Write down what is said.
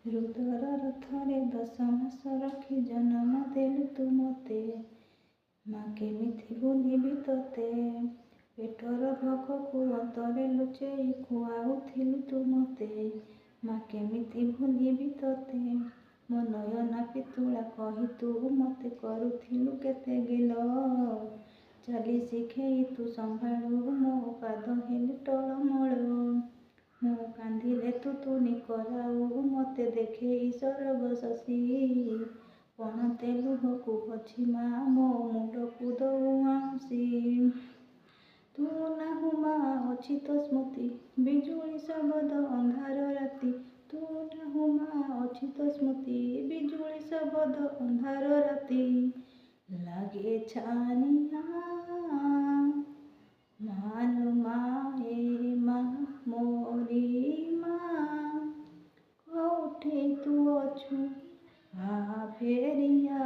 ହୃଦର ରଥରେ 10 ମାସ ରଖି ଜନମ ଦେଲୁ ତୁ ମୋତେ। ମା କେମିତି ଭୁଲିବି ତତେ। ପେଟର ଭୋକକୁ ଅନ୍ତରେ ଲୁଚେଇ ଖୁଆଉଥିଲୁ ତୁ ମୋତେ। ମା କେମିତି ଭୁଲିବି ତତେ। ମୋ ନୟନା ପିତୁଳା କହି ତୁ ମୋତେ କରୁଥିଲୁ କେତେ ଗେଲ। ଚାଲି ଶିଖେଇ ତୁ ସମ୍ଭାଳୁ ମୋ ପାଦ ହେଲେ ଟଳମଳ। ମୁଁ କାନ୍ଦିଲେ ତୁ ତୁନି କରାଉ ମୋତେ ଦେଖେଇ ସରଗ ଶଶୀ। ପଣତେ ଲୁହକୁ ପୋଛି ମା ମୋ ମୁଣ୍ଡକୁ ଦଉ ଆଉଁସି। ତୁ ନାହୁଁ ମା ଅଛି ତ ସ୍ମୃତି ବିଜୁଳି ଶବଦ ଅନ୍ଧାର ରାତି। ତୁ ନାହୁଁ ମା ଅଛି ତ ସ୍ମୃତି ବିଜୁଳି ଶବଦ ଅନ୍ଧାର ରାତି। ଲାଗେ ଛାନିଆ ମାଲୋ ମା ଏ ମା ମୋରି ମା। କୋଉଠି ତୁ ଅଛୁ ଆ ଫେରିଆ।